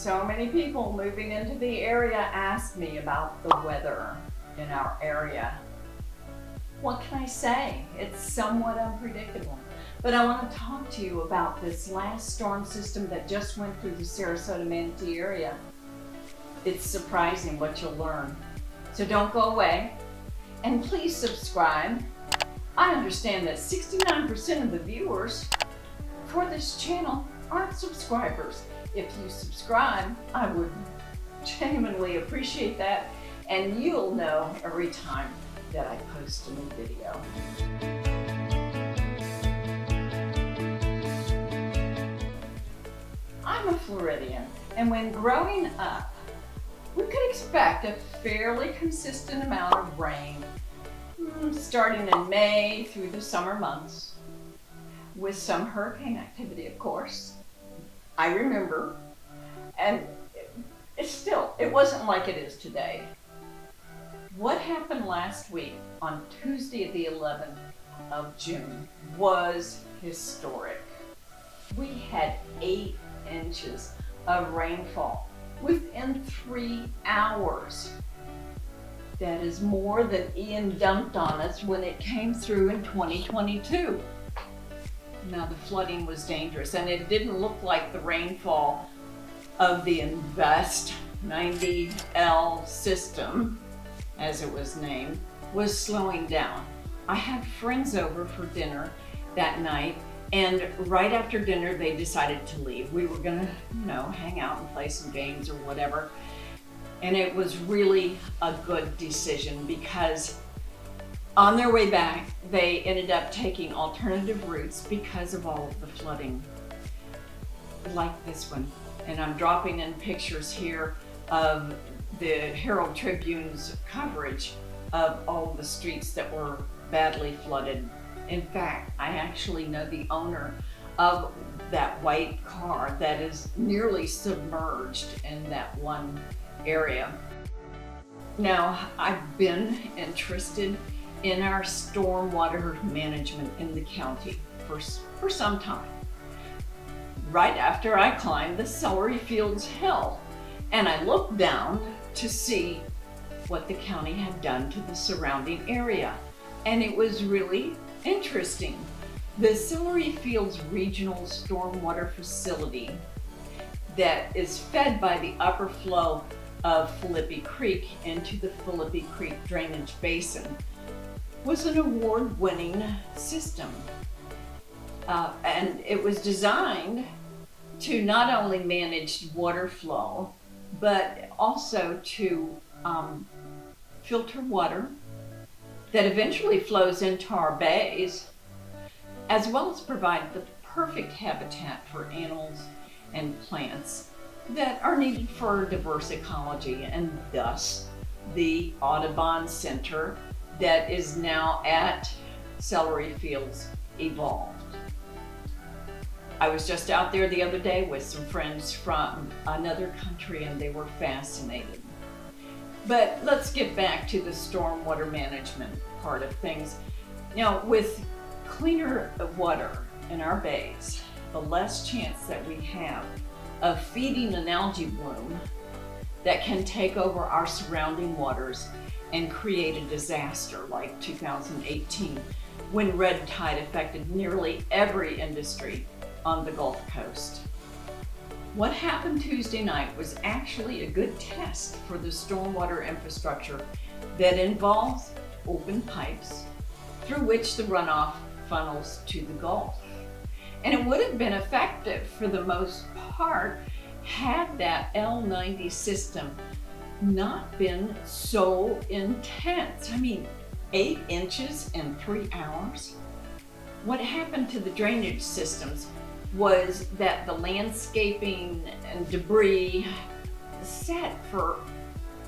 So many people moving into the area ask me about the weather in our area. What can I say? It's somewhat unpredictable. But I want to talk to you about this last storm system that just went through the Sarasota Manatee area. It's surprising what you'll learn. So don't go away, and please subscribe. I understand that 69% of the viewers for this channel aren't subscribers. If you subscribe, I would genuinely appreciate that, and you'll know every time that I post a new video. I'm a Floridian, and when growing up, we could expect a fairly consistent amount of rain, starting in May through the summer months, with some hurricane activity, of course. I remember, and it wasn't like it is today. What happened last week on Tuesday, the 11th of June, was historic. We had 8 inches of rainfall within 3 hours. That is more than Ian dumped on us when it came through in 2022. Now the flooding was dangerous, and it didn't look like the rainfall of the Invest 90L system, as it was named, was slowing down. I had friends over for dinner that night, and right after dinner they decided to leave. We were gonna, hang out and play some games or whatever. And it was really a good decision because on their way back, they ended up taking alternative routes because of all of the flooding, like this one. And I'm dropping in pictures here of the Herald Tribune's coverage of all the streets that were badly flooded. In fact, I actually know the owner of that white car that is nearly submerged in that one area. Now, I've been interested in our stormwater management in the county for some time. Right after I climbed the Celery Fields Hill, and I looked down to see what the county had done to the surrounding area, and it was really interesting. The Celery Fields Regional Stormwater Facility that is fed by the upper flow of Philippi Creek into the Philippi Creek drainage basin was an award-winning system. And it was designed to not only manage water flow, but also to filter water that eventually flows into our bays, as well as provide the perfect habitat for animals and plants that are needed for a diverse ecology, and thus the Audubon Center that is now at Celery Fields evolved. I was just out there the other day with some friends from another country, and they were fascinated. But let's get back to the stormwater management part of things. Now, with cleaner water in our bays, the less chance that we have of feeding an algae bloom that can take over our surrounding waters and create a disaster like 2018, when red tide affected nearly every industry on the Gulf Coast. What happened Tuesday night was actually a good test for the stormwater infrastructure that involves open pipes through which the runoff funnels to the Gulf. And it would have been effective for the most part had that L90 system not been so intense. 8 inches in 3 hours. What happened to the drainage systems was that the landscaping and debris sat for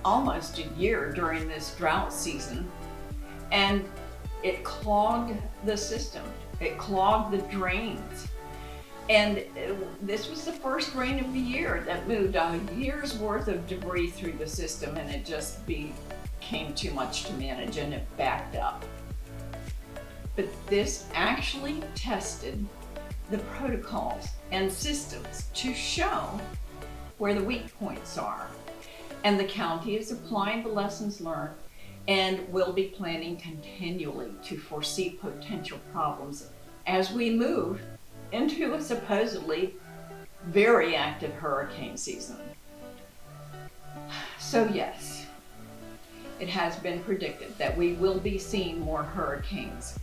almost a year during this drought season, and it clogged the system. It clogged the drains. And this was the first rain of the year that moved a year's worth of debris through the system, and it just became too much to manage, and it backed up. But this actually tested the protocols and systems to show where the weak points are. And the county is applying the lessons learned and will be planning continually to foresee potential problems as we move into a supposedly very active hurricane season. So yes, it has been predicted that we will be seeing more hurricanes.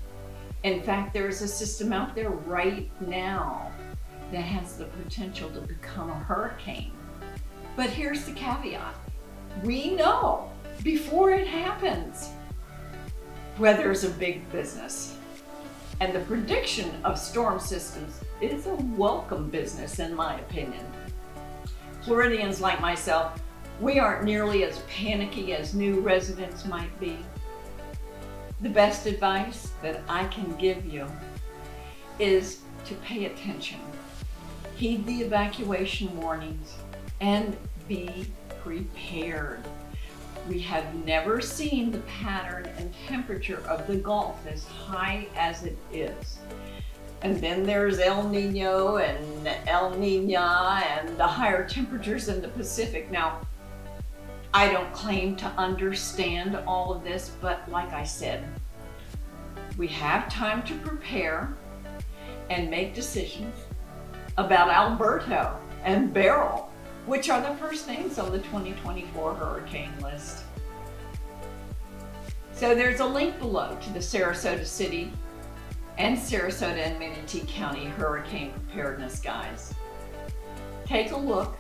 In fact, there is a system out there right now that has the potential to become a hurricane. But here's the caveat. We know before it happens weather is a big business. And the prediction of storm systems is a welcome business, in my opinion. Floridians like myself, we aren't nearly as panicky as new residents might be. The best advice that I can give you is to pay attention, heed the evacuation warnings, and be prepared. We have never seen the pattern and temperature of the Gulf as high as it is. And then there's El Nino and El Niña and the higher temperatures in the Pacific. Now, I don't claim to understand all of this, but like I said, we have time to prepare and make decisions about Alberto and Beryl, which are the first things on the 2024 hurricane list. So there's a link below to the Sarasota City and Sarasota and Manatee County hurricane preparedness guides. Take a look,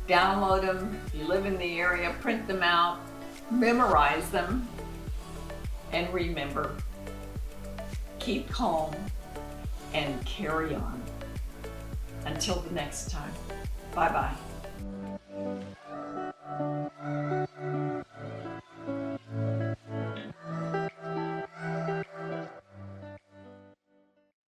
download them, if you live in the area, print them out, memorize them, and remember, keep calm and carry on. Until the next time. Bye-bye.